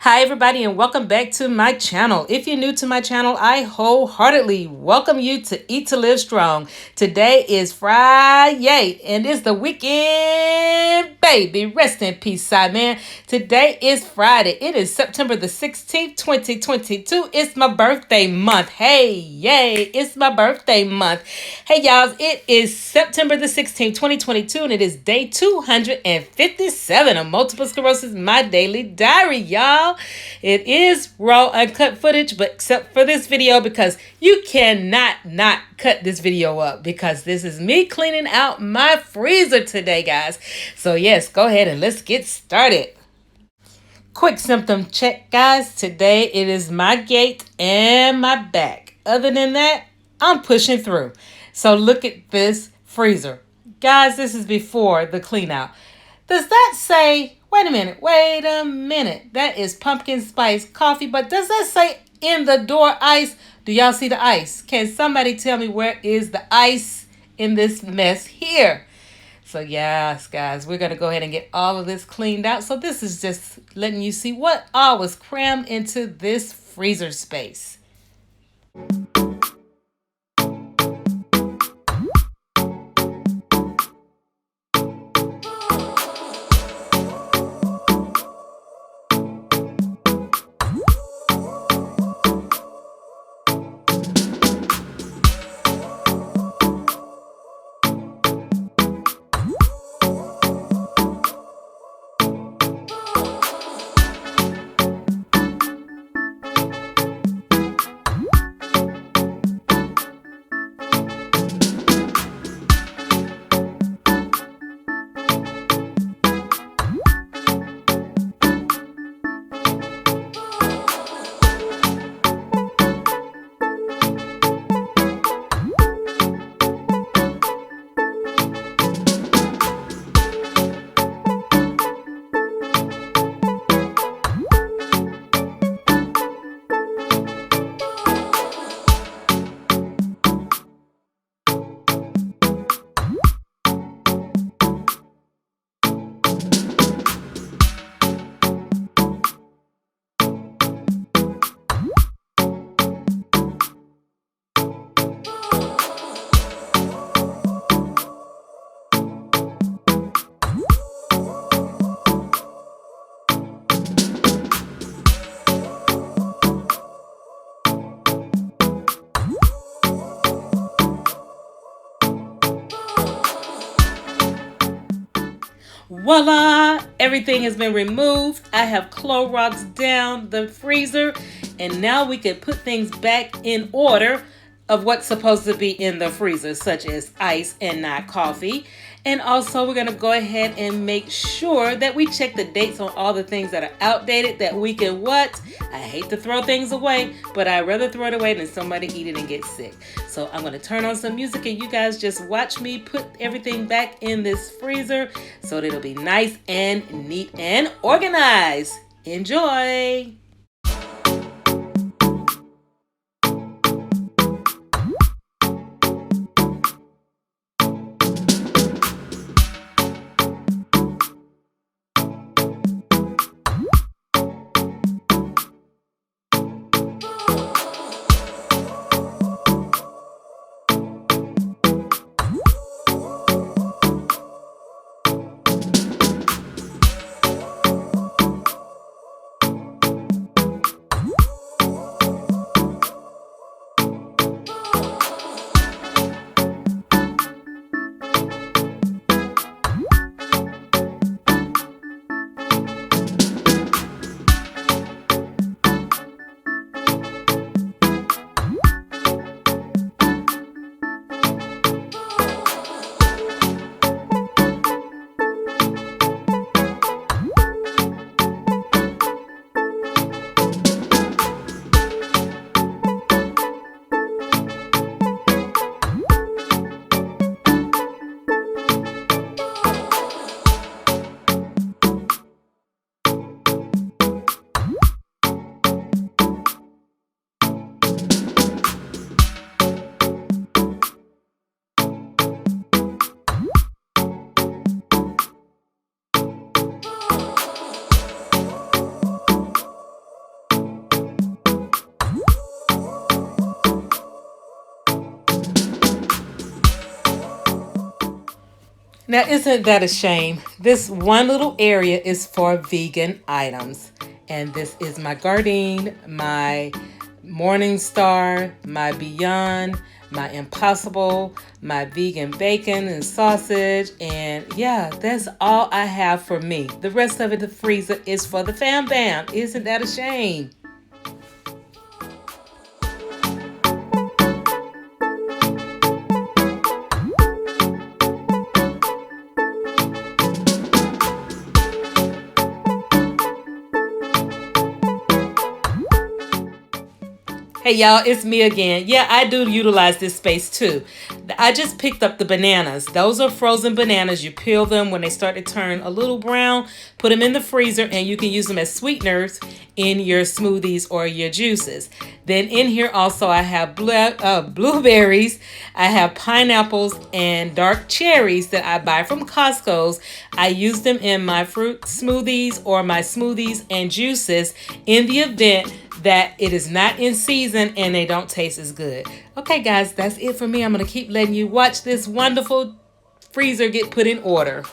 Hi, everybody, and welcome back to my channel. If you're new to my channel, I wholeheartedly welcome you to Eat to Live Strong. Today is Friday, and it's the weekend, baby. Rest in peace, Simon. Today is Friday. It is September the 16th, 2022. It's my birthday month. Hey, yay, it's my birthday month. Hey, y'all, it is September the 16th, 2022, and it is day 257 of Multiple Sclerosis, My Daily Diary, y'all. It is raw, uncut footage, but except for this video, because you cannot not cut this video up, because this is me cleaning out my freezer today, guys. So yes, go ahead and let's get started. Quick symptom check, guys. Today it is my gait and my back. Other than that, I'm pushing through. So look at this freezer. Guys, this is before the clean out. Does that say, wait a minute. That is pumpkin spice coffee, but does that say in the door ice? Do y'all see the ice? Can somebody tell me where is the ice in this mess here? So yes, guys, we're going to go ahead and get all of this cleaned out. So this is just letting you see what all was crammed into this freezer space. Voila! Everything has been removed. I have Clorox down the freezer, and now we can put things back in order of what's supposed to be in the freezer, such as ice and not coffee. And also, we're going to go ahead and make sure that we check the dates on all the things that are outdated, that we can what? I hate to throw things away, but I'd rather throw it away than somebody eat it and get sick. So I'm going to turn on some music, and you guys just watch me put everything back in this freezer so that it'll be nice and neat and organized. Enjoy! Now, isn't that a shame? This one little area is for vegan items. And this is my Gardein, my Morning Star, my Beyond, my Impossible, my vegan bacon and sausage. And yeah, that's all I have for me. The rest of it, the freezer, is for the fam bam. Isn't that a shame? Hey y'all, it's me again. Yeah, I do utilize this space too. I just picked up the bananas. Those are frozen bananas. You peel them when they start to turn a little brown, put them in the freezer, and you can use them as sweeteners in your smoothies or your juices. Then in here also I have blueberries, I have pineapples, and dark cherries that I buy from Costco's. I use them in my fruit smoothies or my smoothies and juices in the event that it is not in season and they don't taste as good. Okay, guys, that's it for me. I'm going to keep letting you watch this wonderful freezer get put in order.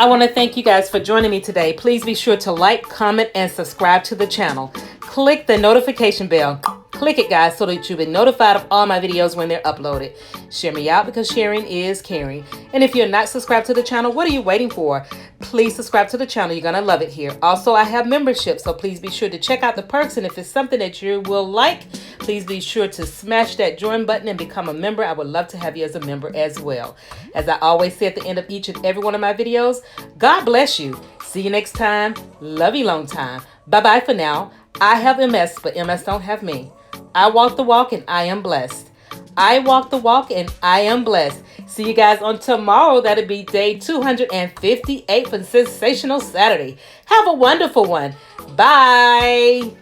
I want to thank you guys for joining me today. Please be sure to like, comment, and subscribe to the channel. Click the notification bell. Click it, guys, so that you'll be notified of all my videos when they're uploaded. Share me out because sharing is caring. And if you're not subscribed to the channel, what are you waiting for? Please subscribe to the channel. You're going to love it here. Also, I have membership, so please be sure to check out the perks. And if it's something that you will like, please be sure to smash that join button and become a member. I would love to have you as a member as well. As I always say at the end of each and every one of my videos, God bless you. See you next time. Love you long time. Bye-bye for now. I have MS, but MS don't have me. I walk the walk and I am blessed. I walk the walk and I am blessed. See you guys on tomorrow. That'll be day 258 for Sensational Saturday. Have a wonderful one. Bye.